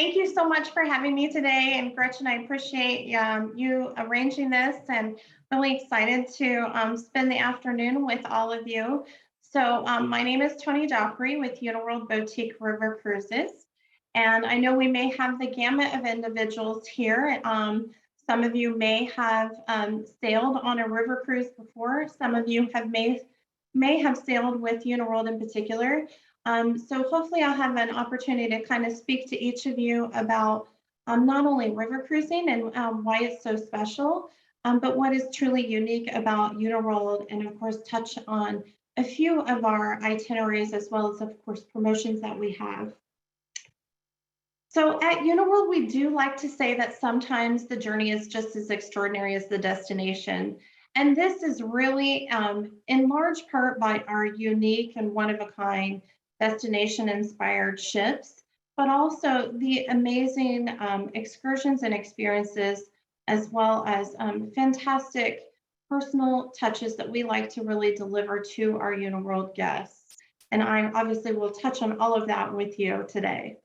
Thank you so much for having me today. And Gretchen, I appreciate you arranging this and really excited to spend the afternoon with all of you. So my name is Tony Dockery with Uniworld Boutique River Cruises. And I know we may have the gamut of individuals here. Some of you may have sailed on a river cruise before. Some of you may have sailed with Uniworld in particular. So hopefully I'll have an opportunity to kind of speak to each of you about not only river cruising and why it's so special, but what is truly unique about Uniworld, and of course touch on a few of our itineraries as well as of course promotions that we have. So at Uniworld, we do like to say that sometimes the journey is just as extraordinary as the destination. And this is really in large part by our unique and one-of-a-kind destination-inspired ships, but also the amazing excursions and experiences, as well as fantastic personal touches that we like to really deliver to our Uniworld guests. And I obviously will touch on all of that with you today.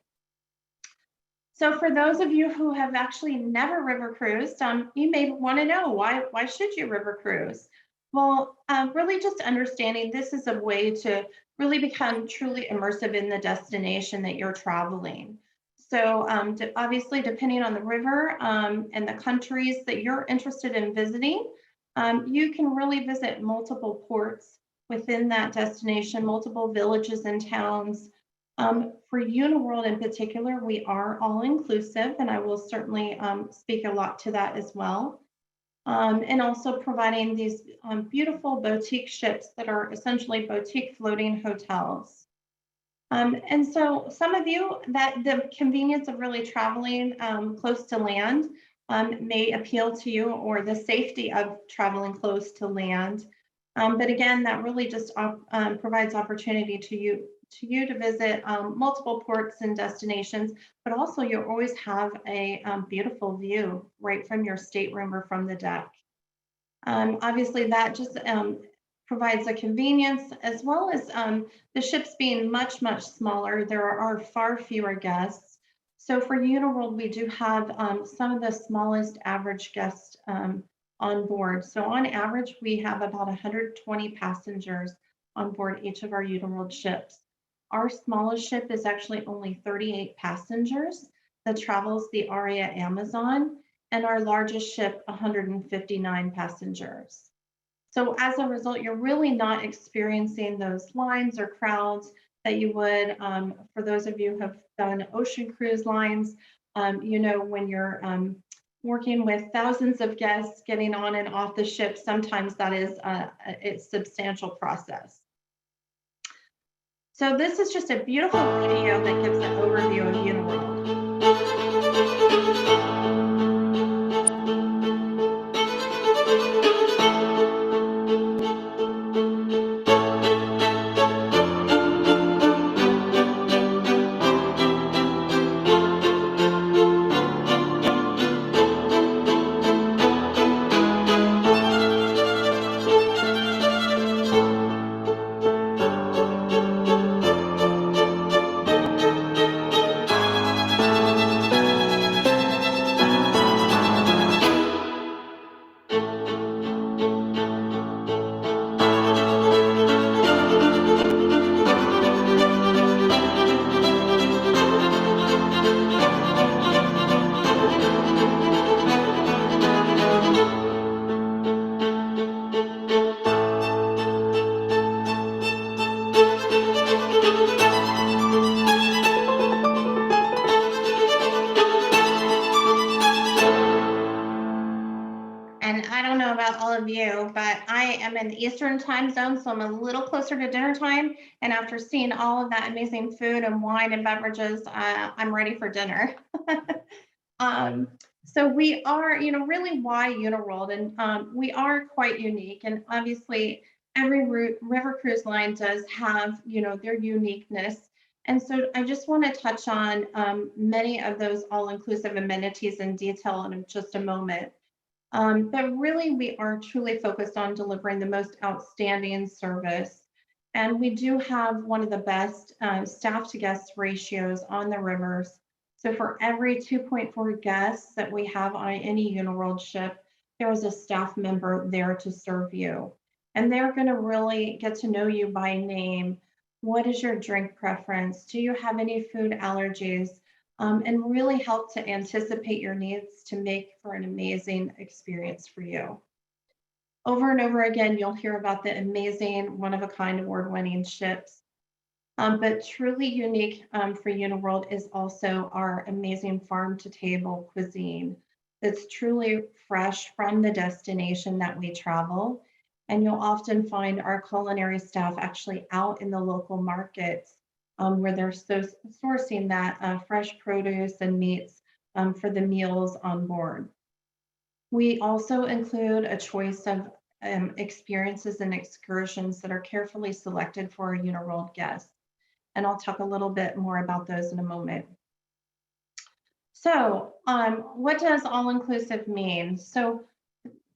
So for those of you who have actually never river cruised, you may want to know why should you river cruise? Well, really just understanding this is a way to really become truly immersive in the destination that you're traveling. So obviously, depending on the river and the countries that you're interested in visiting, you can really visit multiple ports within that destination, multiple villages and towns. For Uniworld in particular, we are all inclusive, and I will certainly speak a lot to that as well. And also providing these beautiful boutique ships that are essentially boutique floating hotels. And so some of you, that the convenience of really traveling close to land may appeal to you, or the safety of traveling close to land. But again, that really just provides opportunity to you to visit multiple ports and destinations, but also you always have a beautiful view right from your stateroom or from the deck. Obviously, that just provides a convenience, as well as the ships being much, much smaller. There are far fewer guests. So for Uniworld, we do have some of the smallest average guests on board. So on average, we have about 120 passengers on board each of our Uniworld ships. Our smallest ship is actually only 38 passengers that travels the Aria Amazon, and our largest ship, 159 passengers. So as a result, you're really not experiencing those lines or crowds that you would, for those of you who have done ocean cruise lines, you know, when you're working with thousands of guests getting on and off the ship, sometimes that is a substantial process. So this is just a beautiful video that gives an overview of Uniworld. And I don't know about all of you, but I am in the Eastern time zone, so I'm a little closer to dinner time. And after seeing all of that amazing food and wine and beverages, I'm ready for dinner. So we are, you know, really why Uniworld, and we are quite unique. And obviously, every river cruise line does have, you know, their uniqueness. And so I just want to touch on many of those all-inclusive amenities in detail in just a moment. But really, we are truly focused on delivering the most outstanding service. And we do have one of the best staff to guest ratios on the rivers. So for every 2.4 guests that we have on any Uniworld ship, there is a staff member there to serve you. And they're going to really get to know you by name. What is your drink preference? Do you have any food allergies? And really help to anticipate your needs to make for an amazing experience for you. Over and over again, you'll hear about the amazing, one of a kind, award winning ships. But truly unique for Uniworld is also our amazing farm to table cuisine that's truly fresh from the destination that we travel. And you'll often find our culinary staff actually out in the local markets where they're sourcing that fresh produce and meats for the meals on board. We also include a choice of experiences and excursions that are carefully selected for our Uniworld guests. And I'll talk a little bit more about those in a moment. So, what does all inclusive mean? So,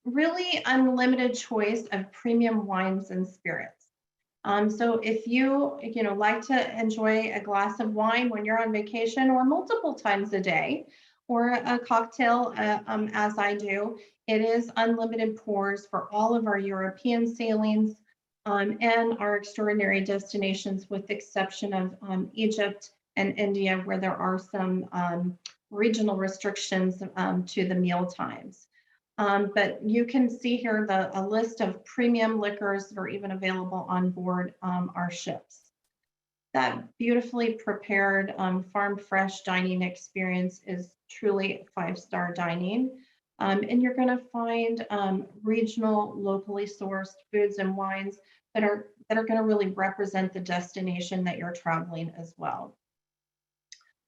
really unlimited choice of premium wines and spirits. So if you like to enjoy a glass of wine when you're on vacation or multiple times a day, or a cocktail, as I do, it is unlimited pours for all of our European sailings and our extraordinary destinations, with the exception of Egypt and India, where there are some regional restrictions to the meal times. But you can see here a list of premium liquors that are even available on board our ships. That beautifully prepared farm fresh dining experience is truly five-star dining. And you're going to find regional, locally sourced foods and wines that are going to really represent the destination that you're traveling as well.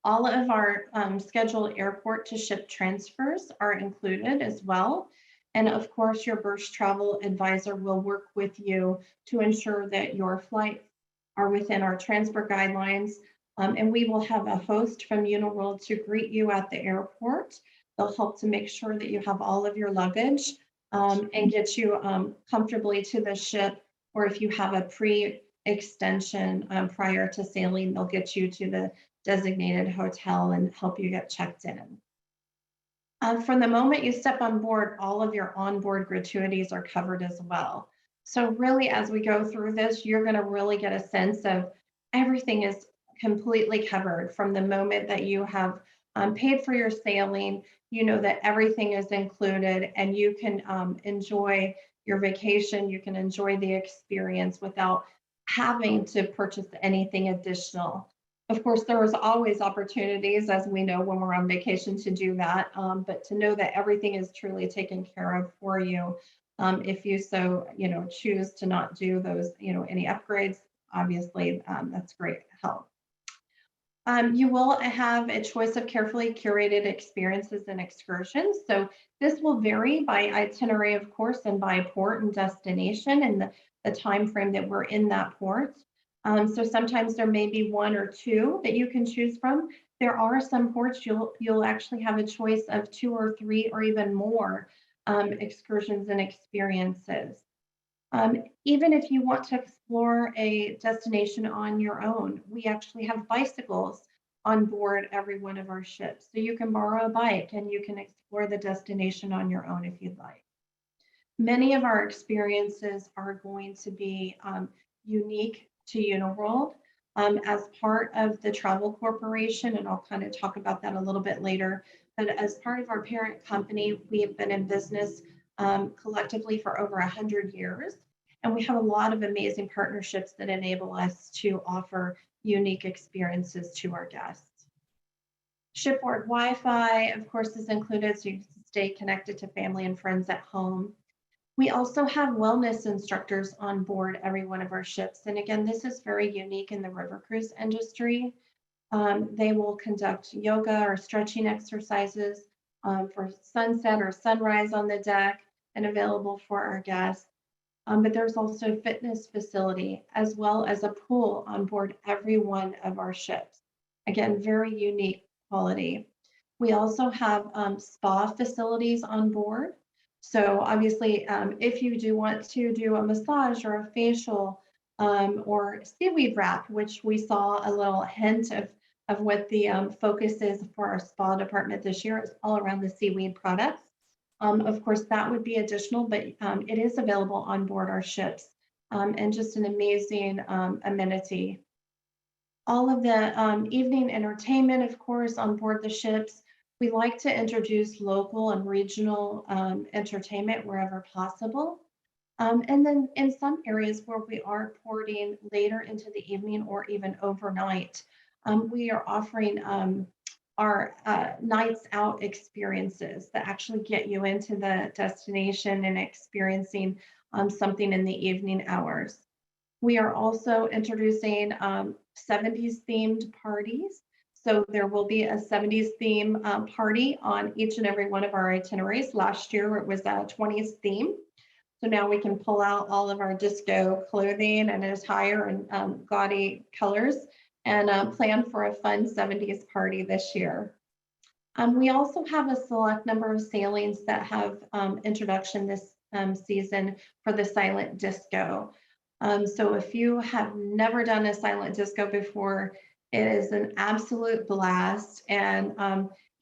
All of our scheduled airport to ship transfers are included as well. And of course, your Birch travel advisor will work with you to ensure that your flights are within our transfer guidelines. And we will have a host from Uniworld to greet you at the airport. They'll help to make sure that you have all of your luggage and get you comfortably to the ship. Or if you have a pre-extension prior to sailing, they'll get you to the designated hotel and help you get checked in. From the moment you step on board, all of your onboard gratuities are covered as well. So really, as we go through this, you're going to really get a sense of everything is completely covered from the moment that you have paid for your sailing. You know that everything is included, and you can enjoy your vacation. You can enjoy the experience without having to purchase anything additional. Of course, there is always opportunities, as we know, when we're on vacation to do that, but to know that everything is truly taken care of for you. If you so, choose to not do those, any upgrades, obviously, that's great help. You will have a choice of carefully curated experiences and excursions. So this will vary by itinerary, of course, and by port and destination and the time frame that we're in that port. So sometimes there may be one or two that you can choose from. There are some ports you'll actually have a choice of two or three or even more excursions and experiences. Even if you want to explore a destination on your own, we actually have bicycles on board every one of our ships. So you can borrow a bike and you can explore the destination on your own if you'd like. Many of our experiences are going to be unique to Uniworld as part of the travel corporation, and I'll kind of talk about that a little bit later. But as part of our parent company, we have been in business collectively for over 100 years, and we have a lot of amazing partnerships that enable us to offer unique experiences to our guests. Shipboard Wi-Fi, of course, is included, so you can stay connected to family and friends at home. We also have wellness instructors on board every one of our ships. And again, this is very unique in the river cruise industry. They will conduct yoga or stretching exercises for sunset or sunrise on the deck and available for our guests. But there's also a fitness facility as well as a pool on board every one of our ships. Again, very unique quality. We also have spa facilities on board. So obviously, if you do want to do a massage or a facial or seaweed wrap, which we saw a little hint of what the focus is for our spa department this year. It's all around the seaweed products. Of course, that would be additional, but it is available on board our ships, and just an amazing amenity. All of the evening entertainment, of course, on board the ships. We like to introduce local and regional entertainment wherever possible. And then in some areas where we are porting later into the evening or even overnight, we are offering our nights out experiences that actually get you into the destination and experiencing something in the evening hours. We are also introducing 70s themed parties. So there will be a 70s theme party on each and every one of our itineraries. Last year it was a 20s theme. So now we can pull out all of our disco clothing and attire and gaudy colors and plan for a fun 70s party this year. We also have a select number of sailings that have introduction this season for the silent disco. So if you have never done a silent disco before, it is an absolute blast. And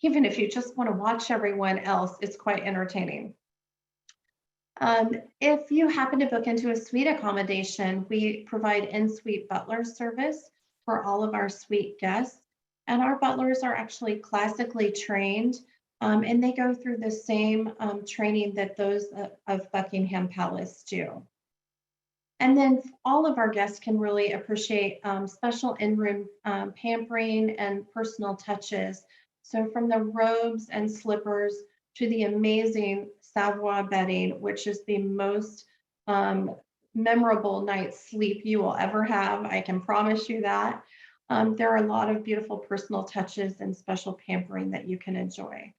even if you just want to watch everyone else, it's quite entertaining. If you happen to book into a suite accommodation, we provide in-suite butler service for all of our suite guests. And our butlers are actually classically trained, and they go through the same training that those of Buckingham Palace do. And then all of our guests can really appreciate special in-room pampering and personal touches. So from the robes and slippers to the amazing Savoy bedding, which is the most memorable night's sleep you will ever have. I can promise you that. There are a lot of beautiful personal touches and special pampering that you can enjoy.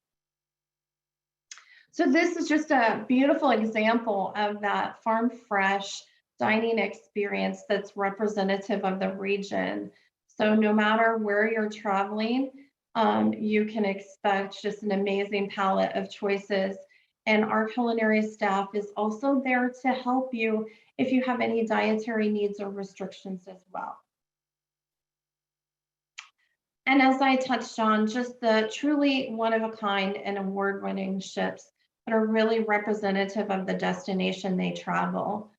So this is just a beautiful example of that farm fresh dining experience that's representative of the region. So no matter where you're traveling, you can expect just an amazing palette of choices. And our culinary staff is also there to help you if you have any dietary needs or restrictions as well. And as I touched on, just the truly one of a kind and award-winning ships that are really representative of the destination they travel.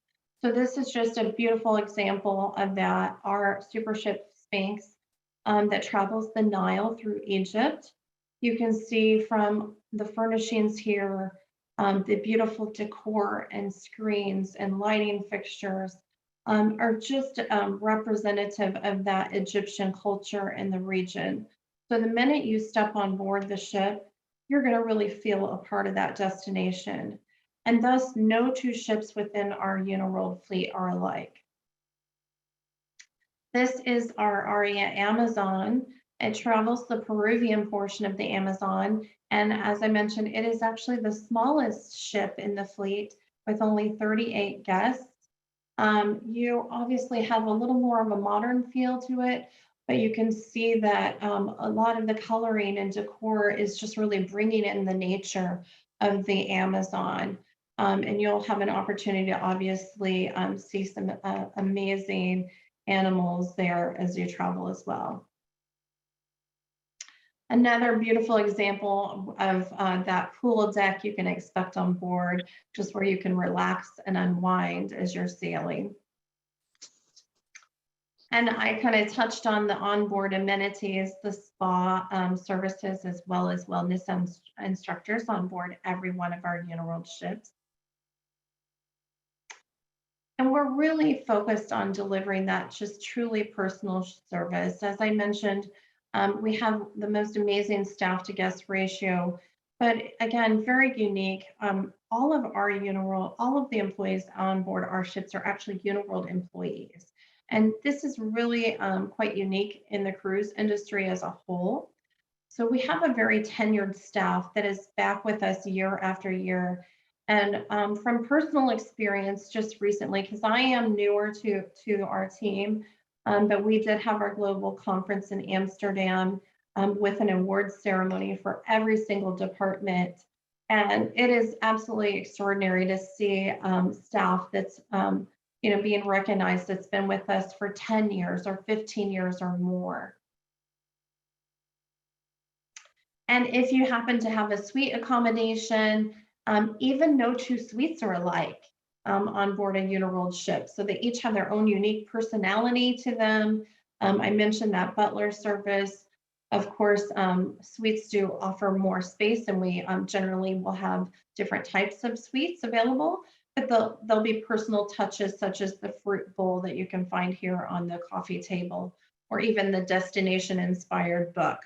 So this is just a beautiful example of that, our super ship Sphinx that travels the Nile through Egypt. You can see from the furnishings here, the beautiful decor and screens and lighting fixtures are just representative of that Egyptian culture in the region. So the minute you step on board the ship, you're going to really feel a part of that destination. And thus, no two ships within our Uniworld fleet are alike. This is our Aria Amazon. It travels the Peruvian portion of the Amazon. And as I mentioned, it is actually the smallest ship in the fleet with only 38 guests. You obviously have a little more of a modern feel to it, but you can see that a lot of the coloring and decor is just really bringing in the nature of the Amazon. And you'll have an opportunity to obviously see some amazing animals there as you travel as well. Another beautiful example of that pool deck you can expect on board, just where you can relax and unwind as you're sailing. And I kind of touched on the onboard amenities, the spa services, as well as wellness instructors on board every one of our Uniworld ships. And we're really focused on delivering that just truly personal service. As I mentioned, we have the most amazing staff to guest ratio, but again, very unique. All of our Uniworld, all of the employees on board our ships are actually Uniworld employees. And this is really quite unique in the cruise industry as a whole. So we have a very tenured staff that is back with us year after year. And from personal experience just recently, because I am newer to our team, but we did have our global conference in Amsterdam with an awards ceremony for every single department. And it is absolutely extraordinary to see staff that's being recognized that's been with us for 10 years or 15 years or more. And if you happen to have a suite accommodation, even no two suites are alike on board a Uniworld ship. So they each have their own unique personality to them. I mentioned that butler service. Of course, suites do offer more space, and we generally will have different types of suites available. But there'll be personal touches such as the fruit bowl that you can find here on the coffee table, or even the destination inspired book.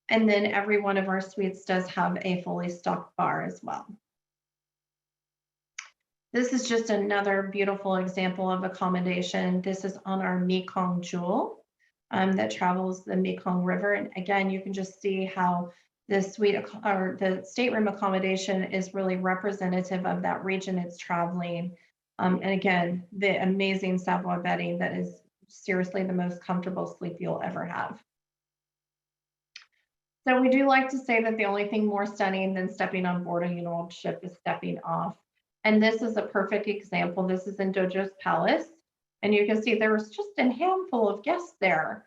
And then every one of our suites does have a fully stocked bar as well. This is just another beautiful example of accommodation. This is on our Mekong Jewel that travels the Mekong River. And again, you can just see how the suite or the stateroom accommodation is really representative of that region it's traveling. And again, the amazing Savoy bedding that is seriously the most comfortable sleep you'll ever have. So we do like to say that the only thing more stunning than stepping on board a Uniworld ship is stepping off. And this is a perfect example. This is in Dojo's Palace. And you can see there was just a handful of guests there.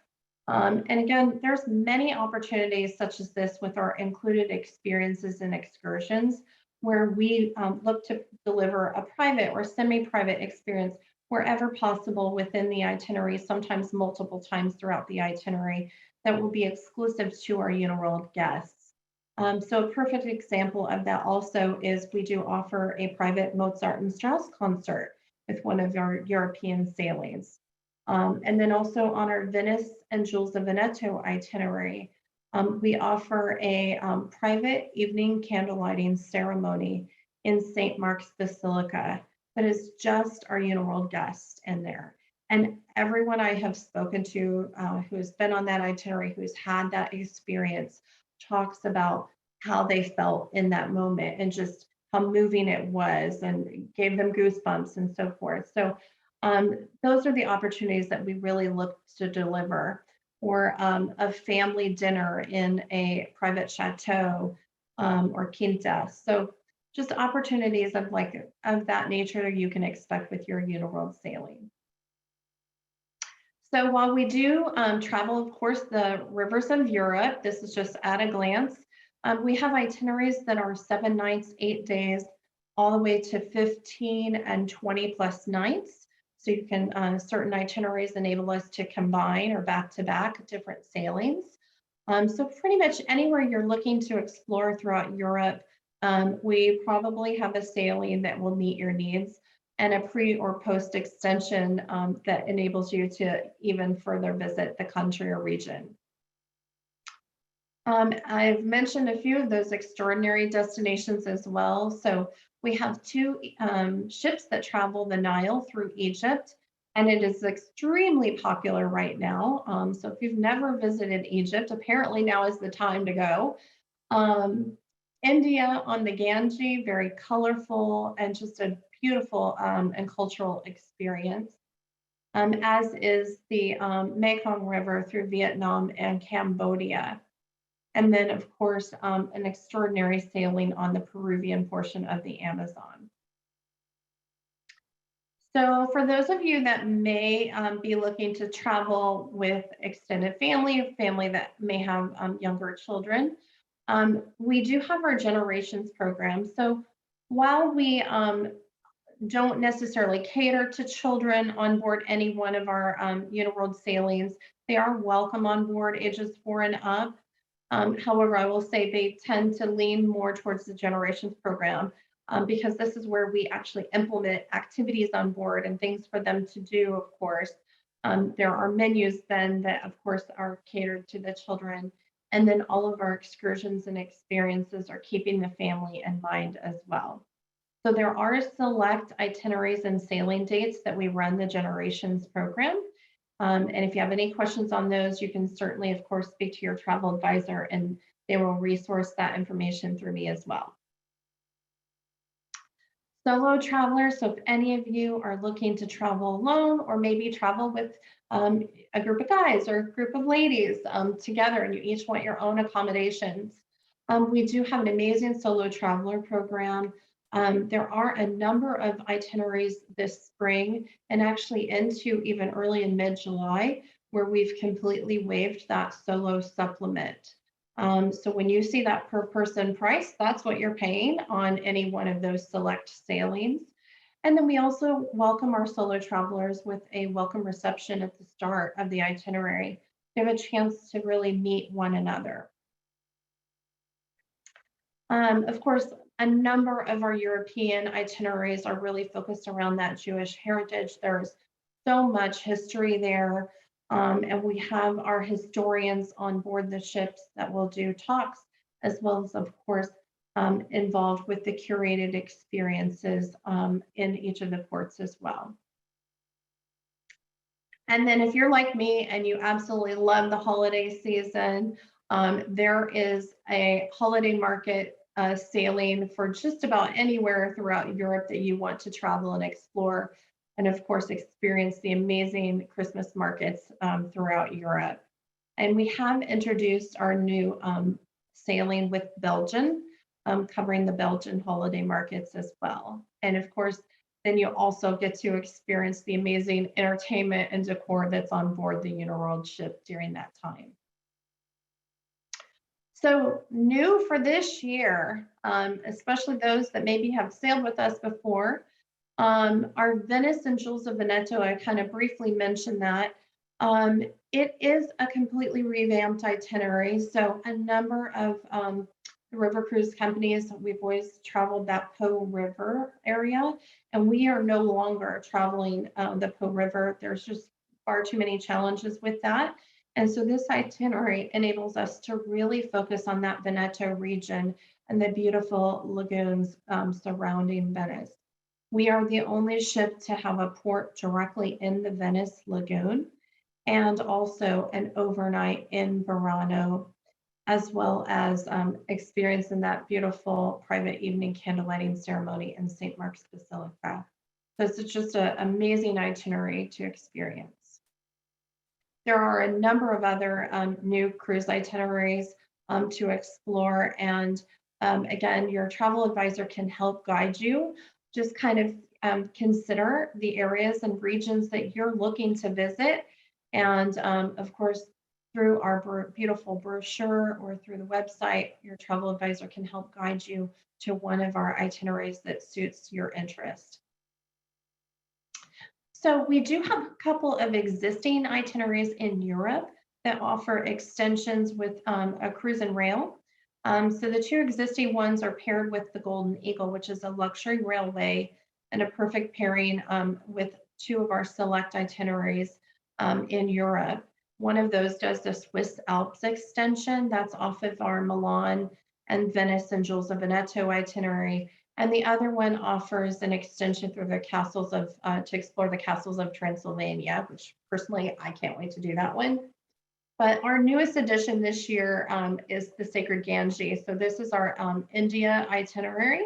And again, there's many opportunities such as this with our included experiences and excursions, where we look to deliver a private or semi-private experience wherever possible within the itinerary, sometimes multiple times throughout the itinerary, that will be exclusive to our Uniworld guests. So a perfect example of that also is we do offer a private Mozart and Strauss concert with one of our European sailings. And then also on our Venice and Jules of Veneto itinerary, we offer a private evening candlelighting ceremony in St. Mark's Basilica that is just our Uniworld guests in there. And everyone I have spoken to who has been on that itinerary, who's had that experience, talks about how they felt in that moment and just how moving it was and gave them goosebumps and so forth. So those are the opportunities that we really look to deliver, or a family dinner in a private chateau or quinta. So just opportunities of that nature you can expect with your Uniworld sailing. So while we do travel, of course, the rivers of Europe, this is just at a glance. We have itineraries that are 7 nights, 8 days, all the way to 15 and 20 plus nights. So you can, certain itineraries enable us to combine or back-to-back different sailings. So pretty much anywhere you're looking to explore throughout Europe, we probably have a sailing that will meet your needs, and a pre or post extension that enables you to even further visit the country or region. I've mentioned a few of those extraordinary destinations as well. So we have two ships that travel the Nile through Egypt, and it is extremely popular right now. So if you've never visited Egypt, apparently now is the time to go. India on the Ganges, very colorful and just a beautiful and cultural experience, as is the Mekong River through Vietnam and Cambodia. And then, of course, an extraordinary sailing on the Peruvian portion of the Amazon. So for those of you that may be looking to travel with extended family, family that may have younger children, we do have our generations program. So while we don't necessarily cater to children on board any one of our Uniworld sailings, they are welcome on board ages 4 and up. However, I will say they tend to lean more towards the generations program because this is where we actually implement activities on board and things for them to do, of course. There are menus then that, of course, are catered to the children. And then all of our excursions and experiences are keeping the family in mind as well. So there are select itineraries and sailing dates that we run the Generations program. And if you have any questions on those, you can certainly, of course, speak to your travel advisor and they will resource that information through me as well. Solo travelers, so if any of you are looking to travel alone or maybe travel with a group of guys or a group of ladies together and you each want your own accommodations, we do have an amazing solo traveler program. There are a number of itineraries this spring and actually into even early and mid-July where we've completely waived that solo supplement. So when you see that per person price, that's what you're paying on any one of those select sailings. And then we also welcome our solo travelers with a welcome reception at the start of the itinerary. They have a chance to really meet one another. Of course, a number of our European itineraries are really focused around that Jewish heritage. There's so much history there. And we have our historians on board the ships that will do talks, as well as, of course, involved with the curated experiences in each of the ports as well. And then if you're like me and you absolutely love the holiday season, there is a holiday market sailing for just about anywhere throughout Europe that you want to travel and explore. And of course, experience the amazing Christmas markets throughout Europe. And we have introduced our new sailing with Belgium, covering the Belgian holiday markets as well. And of course, then you also get to experience the amazing entertainment and decor that's on board the Uniworld ship during that time. So new for this year, especially those that maybe have sailed with us before, our Venice and Jewels of Veneto, I kind of briefly mentioned that. It is a completely revamped itinerary. So a number of the river cruise companies, we've always traveled that Po River area, and we are no longer traveling the Po River. There's just far too many challenges with that. And so this itinerary enables us to really focus on that Veneto region and the beautiful lagoons surrounding Venice. We are the only ship to have a port directly in the Venice lagoon and also an overnight in Verano, as well as experiencing that beautiful private evening candlelighting ceremony in St. Mark's Basilica. So it's just an amazing itinerary to experience. There are a number of other new cruise itineraries to explore. And again, your travel advisor can help guide you. Just kind of consider the areas and regions that you're looking to visit. And of course, through our beautiful brochure or through the website, your travel advisor can help guide you to one of our itineraries that suits your interest. So we do have a couple of existing itineraries in Europe that offer extensions with a cruise and rail. So the two existing ones are paired with the Golden Eagle, which is a luxury railway and a perfect pairing with two of our select itineraries in Europe. One of those does the Swiss Alps extension. That's off of our Milan and Venice and Jewels of Veneto itinerary. And the other one offers an extension through the castles of, to explore the castles of Transylvania, which personally, I can't wait to do that one. But our newest addition this year is the Sacred Ganges. So this is our India itinerary,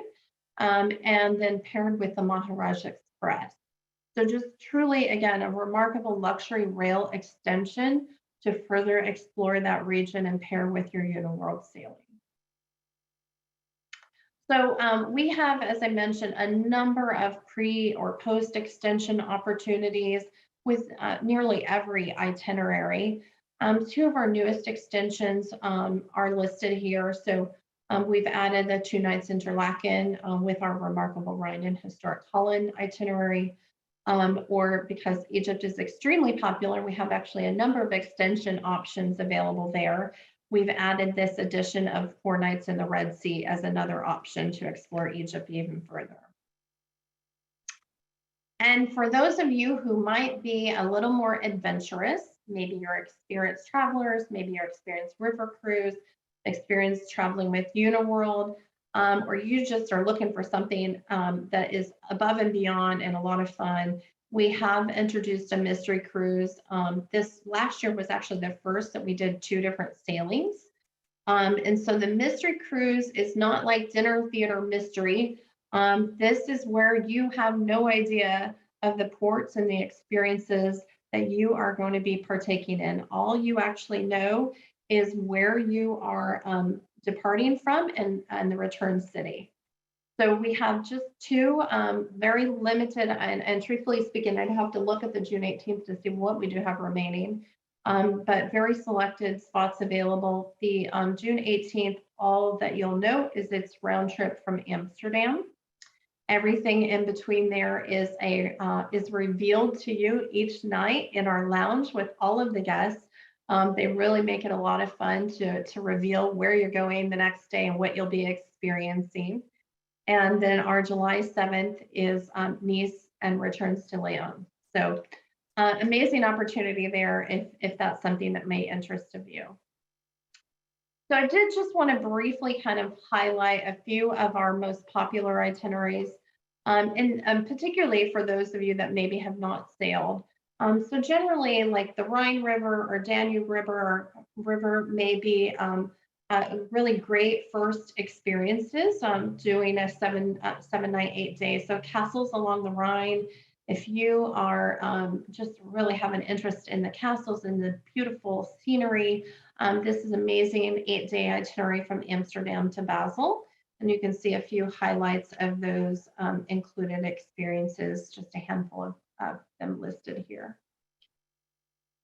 and then paired with the Maharaj Express. So just truly, again, a remarkable luxury rail extension to further explore that region and pair with your Uniworld sailing. So we have, as I mentioned, a number of pre or post extension opportunities with nearly every itinerary. Two of our newest extensions are listed here. So we've added the 2 nights Interlaken with our remarkable Rhine and historic Holland itinerary. Or because Egypt is extremely popular, we have actually a number of extension options available there. We've added this addition of 4 nights in the Red Sea as another option to explore Egypt even further. And for those of you who might be a little more adventurous, maybe you're experienced travelers, maybe you're experienced river cruise, experienced traveling with Uniworld, or you just are looking for something that is above and beyond and a lot of fun, we have introduced a mystery cruise. This last year was actually the first that we did 2 different sailings. And so the mystery cruise is not like dinner theater mystery. This is where you have no idea of the ports and the experiences that you are going to be partaking in. All you actually know is where you are departing from and the return city. So we have just 2 very limited, and truthfully speaking, I'd have to look at the June 18th to see what we do have remaining. but very selected spots available. The June 18th, all that you'll note is it's round trip from Amsterdam. Everything in between there is revealed to you each night in our lounge with all of the guests. They really make it a lot of fun to reveal where you're going the next day and what you'll be experiencing. And then our July 7th is Nice and returns to Lyon. So amazing opportunity there if that's something that may interest of you. So I did just want to briefly kind of highlight a few of our most popular itineraries, and particularly for those of you that maybe have not sailed. So generally, like the Rhine River or Danube River may be really great first experiences doing a 7 night 8 day. So castles along the Rhine. If you are just really have an interest in the castles and the beautiful scenery, this is amazing 8 day itinerary from Amsterdam to Basel. And you can see a few highlights of those included experiences, just a handful of them listed here.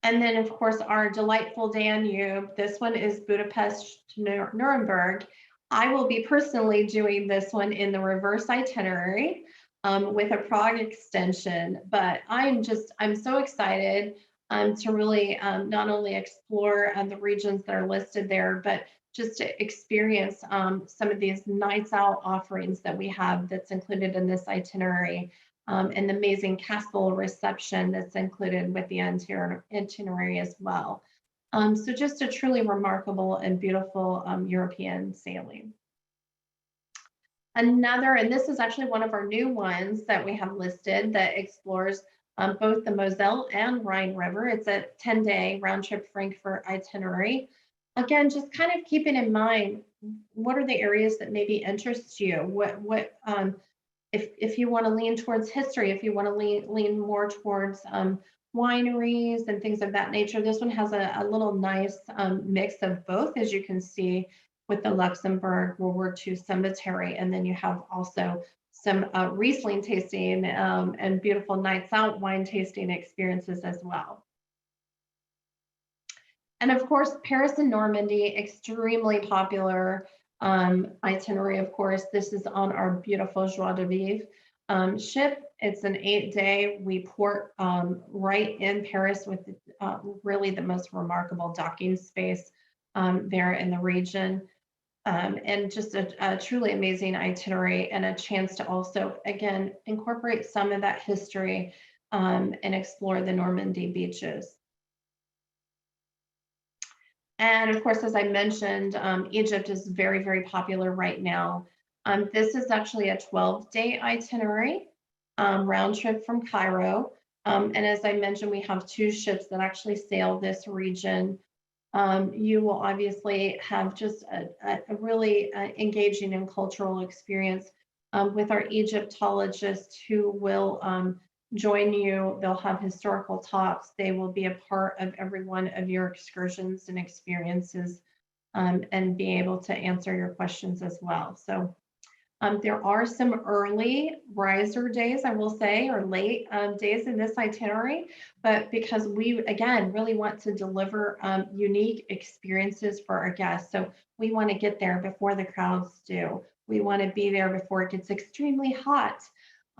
And then, of course, our delightful Danube. This one is Budapest to Nuremberg. I will be personally doing this one in the reverse itinerary with a Prague extension, but I'm so excited to really not only explore the regions that are listed there, but just to experience some of these nights out offerings that we have that's included in this itinerary, and the amazing castle reception that's included with the itinerary as well. So just a truly remarkable and beautiful European sailing. Another, and this is actually one of our new ones that we have listed that explores both the Moselle and Rhine River. It's a 10-day round trip Frankfurt itinerary. Again, just kind of keeping in mind, what are the areas that maybe interest you? If you want to lean towards history, if you want to lean more towards wineries and things of that nature, this one has a little nice mix of both, as you can see with the Luxembourg World War II cemetery. And then you have also some Riesling tasting and beautiful nights out wine tasting experiences as well. And of course, Paris and Normandy, extremely popular itinerary. Of course, this is on our beautiful Joie de Vivre ship. It's an 8-day. We port right in Paris with really the most remarkable docking space there in the region. And just a truly amazing itinerary and a chance to also, again, incorporate some of that history and explore the Normandy beaches. And of course, as I mentioned, Egypt is very, very popular right now. This is actually a 12-day itinerary, round trip from Cairo. And as I mentioned, we have 2 ships that actually sail this region. You will obviously have just a really engaging and cultural experience with our Egyptologists who will join you. They'll have historical talks. They will be a part of every one of your excursions and experiences and be able to answer your questions as well. So there are some early riser days, I will say, or late days in this itinerary, but because we, again, really want to deliver unique experiences for our guests. So we want to get there before the crowds do. We want to be there before it gets extremely hot.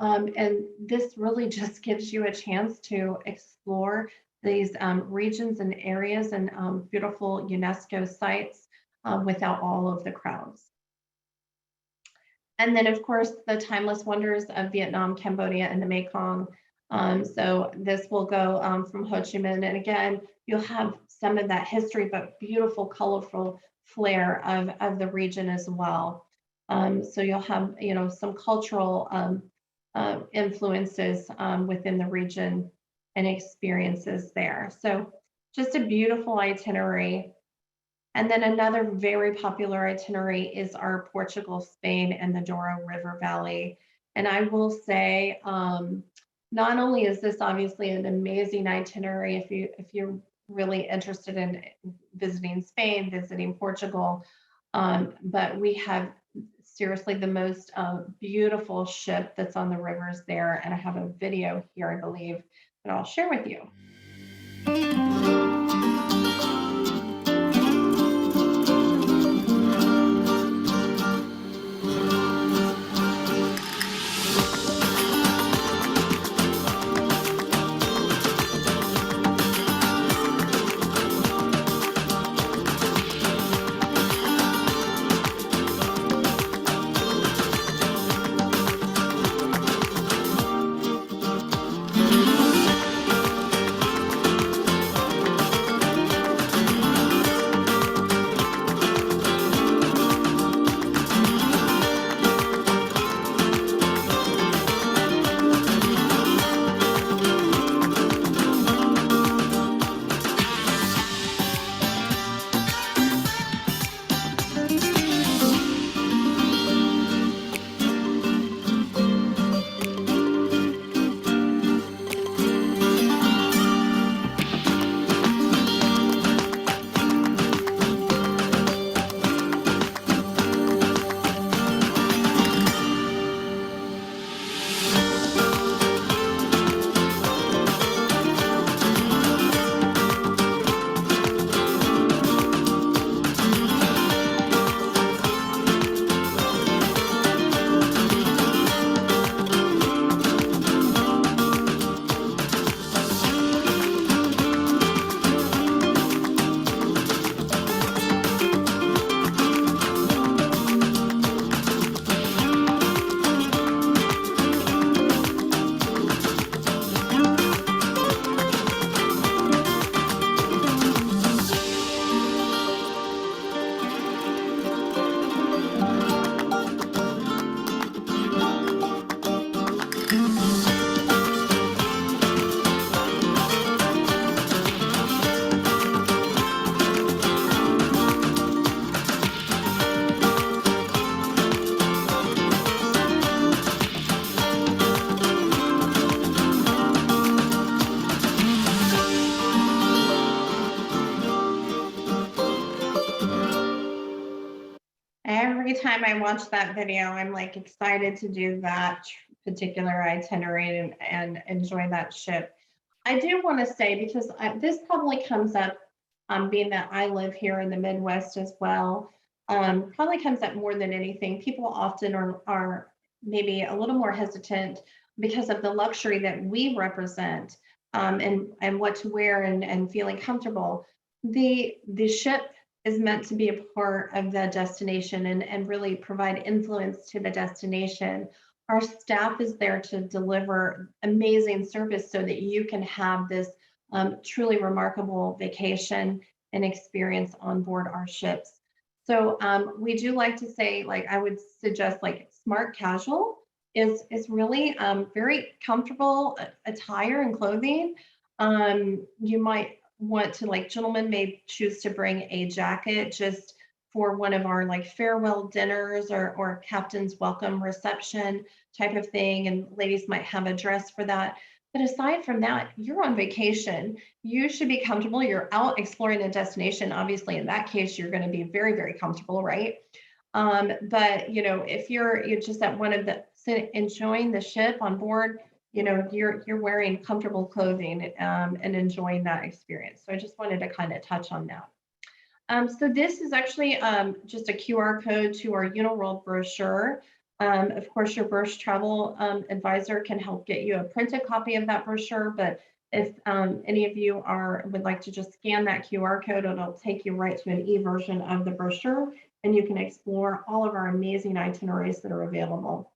And this really just gives you a chance to explore these regions and areas and beautiful UNESCO sites without all of the crowds. And then, of course, the timeless wonders of Vietnam, Cambodia, and the Mekong. So this will go from Ho Chi Minh. And again, you'll have some of that history, but beautiful, colorful flair of the region as well. So you'll have, some cultural influences within the region and experiences there. So just a beautiful itinerary. And then another very popular itinerary is our Portugal, Spain, and the Douro River Valley. And I will say, not only is this obviously an amazing itinerary if you're really interested in visiting Spain, visiting Portugal, but we have seriously the most beautiful ship that's on the rivers there. And I have a video here, I believe, that I'll share with you. Every time I watch that video, I'm like excited to do that particular itinerary and enjoy that ship. I do want to say, because this probably comes up, being that I live here in the Midwest as well, probably comes up more than anything. People often are maybe a little more hesitant because of the luxury that we represent, and what to wear and feeling comfortable. The ship is meant to be a part of the destination and really provide influence to the destination. Our staff is there to deliver amazing service so that you can have this truly remarkable vacation and experience on board our ships. So we do like to say, like, I would suggest like smart casual is really very comfortable attire and clothing. You might want to, like, gentlemen may choose to bring a jacket just for one of our like farewell dinners or captain's welcome reception type of thing, and ladies might have a dress for that. But aside from that, you're on vacation. You should be comfortable. You're out exploring a destination. Obviously, in that case, you're going to be very, very comfortable, right? But if you're just at one of the enjoying the ship on board, you're wearing comfortable clothing, and enjoying that experience. So I just wanted to kind of touch on that. So this is actually just a QR code to our Uniworld brochure. Of course, your Burst Travel advisor can help get you a printed copy of that brochure, but if any of you would like to just scan that QR code, it'll take you right to an e-version of the brochure, and you can explore all of our amazing itineraries that are available.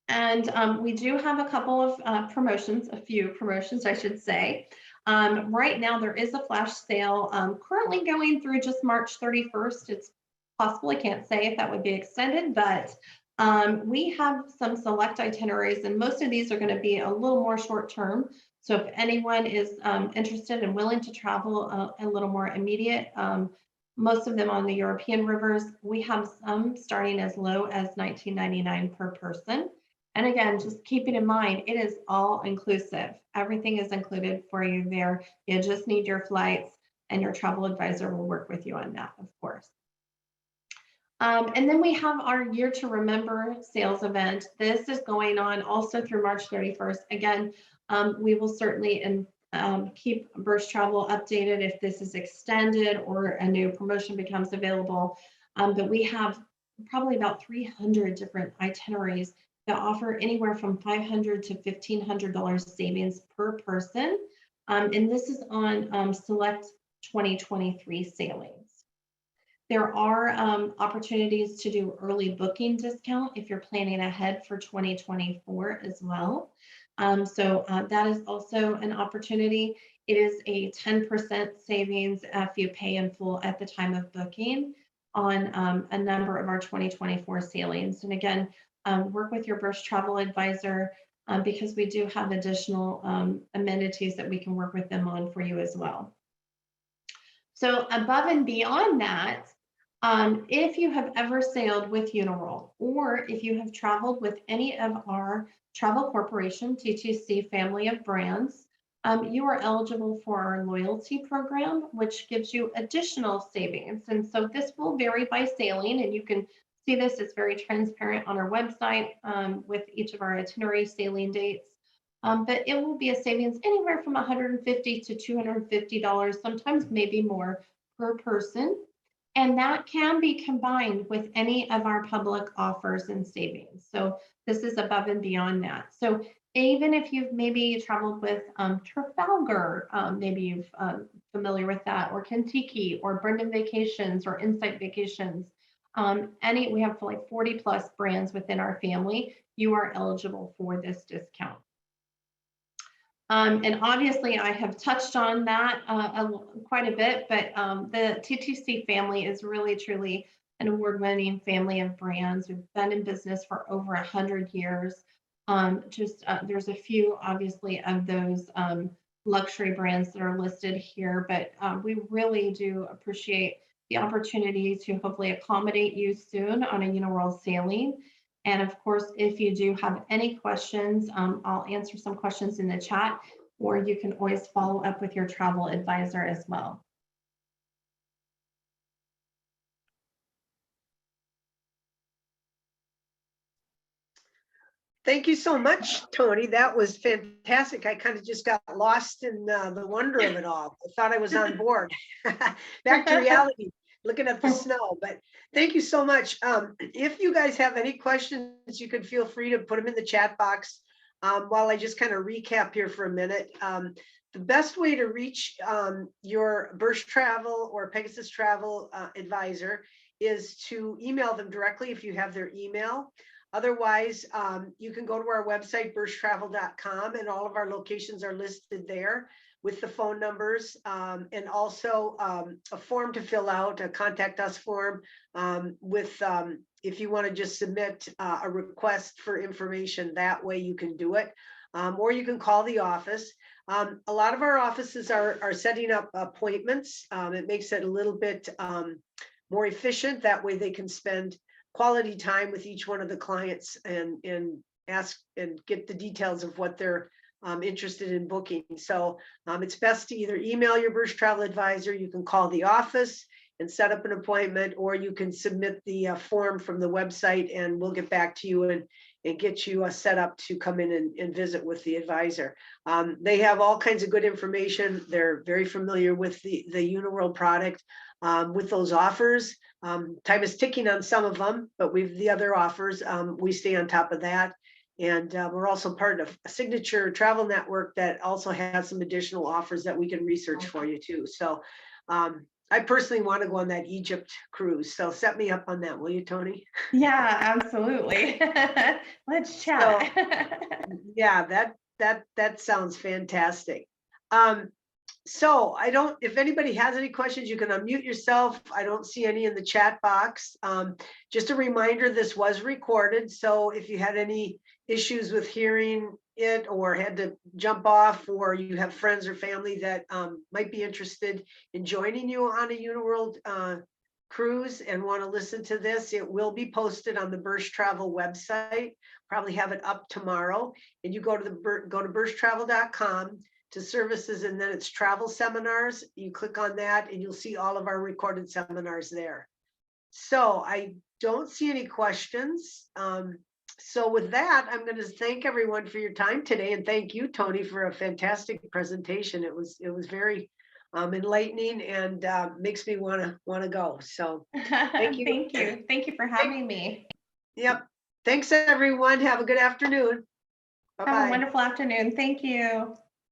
And we do have a couple of promotions, a few promotions, I should say. Right now, there is a flash sale currently going through just March 31st. It's possible, I can't say if that would be extended, but we have some select itineraries, and most of these are going to be a little more short term. So if anyone is interested and willing to travel a little more immediate, most of them on the European rivers, we have some starting as low as $19.99 per person. And again, just keeping in mind, it is all inclusive. Everything is included for you there. You just need your flights, and your travel advisor will work with you on that, of course. And then we have our Year to Remember sales event. This is going on also through March 31st. Again, we will certainly keep Burst Travel updated if this is extended or a new promotion becomes available. But we have probably about 300 different itineraries that offer anywhere from $500 to $1,500 savings per person. And this is on select 2023 sailings. There are opportunities to do early booking discount if you're planning ahead for 2024 as well. So that is also an opportunity. It is a 10% savings if you pay in full at the time of booking on a number of our 2024 sailings. And again, work with your Burst Travel advisor because we do have additional amenities that we can work with them on for you as well. So above and beyond that, if you have ever sailed with Uniworld, or if you have traveled with any of our Travel Corporation TTC family of brands, you are eligible for our loyalty program, which gives you additional savings. And so this will vary by sailing, and you can see this, it's very transparent on our website with each of our itinerary sailing dates. But it will be a savings anywhere from $150 to $250, sometimes maybe more per person. And that can be combined with any of our public offers and savings. So this is above and beyond that. So even if you've maybe traveled with Trafalgar, maybe you've familiar with that, or Kentucky, or Brendan Vacations, or Insight Vacations, we have like 40 plus brands within our family, you are eligible for this discount. And obviously, I have touched on that quite a bit, but the TTC family is really, truly an award-winning family of brands. We've been in business for over 100 years. There's a few, obviously, of those luxury brands that are listed here, but we really do appreciate the opportunity to hopefully accommodate you soon on a Uniworld sailing. And of course, if you do have any questions, I'll answer some questions in the chat, or you can always follow up with your travel advisor as well. Thank you so much, Tony. That was fantastic. I kind of just got lost in the wonder of it all. I thought I was on board. Back to reality, looking at the snow. But thank you so much. If you guys have any questions, you can feel free to put them in the chat box while I just kind of recap here for a minute. The best way to reach your Birch Travel or Pegasus Travel advisor is to email them directly if you have their email. Otherwise, you can go to our website, birchtravel.com, and all of our locations are listed there with the phone numbers and also a form to fill out, a contact us form with if you want to just submit a request for information, that way you can do it. Or you can call the office. A lot of our offices are setting up appointments. It makes it a little bit more efficient. That way they can spend quality time with each one of the clients and ask and get the details of what they're interested in booking. So it's best to either email your Birch Travel advisor, you can call the office and set up an appointment, or you can submit the form from the website and we'll get back to you and get you set up to come in and visit with the advisor. They have all kinds of good information. They're very familiar with the Uniworld product. With those offers, time is ticking on some of them, but we've the other offers, we stay on top of that. And we're also part of a signature travel network that also has some additional offers that we can research for you too. So I personally want to go on that Egypt cruise. So set me up on that, will you, Tony? Yeah, absolutely. Let's chat. Yeah, that sounds fantastic. So if anybody has any questions, you can unmute yourself. I don't see any in the chat box. Just a reminder, this was recorded. So if you had any issues with hearing it or had to jump off, or you have friends or family that might be interested in joining you on a Uniworld cruise and want to listen to this, it will be posted on the Birch Travel website. Probably have it up tomorrow. And you go to birchtravel.com to services, and then it's travel seminars. You click on that and you'll see all of our recorded seminars there. So I don't see any questions. So with that, I'm going to thank everyone for your time today, and thank you, Tony, for a fantastic presentation. It was very enlightening and makes me want to go. So thank you. Thank you for having me. Yep. Thanks, everyone. Have a good afternoon. Bye-bye. Have a wonderful afternoon. Thank you.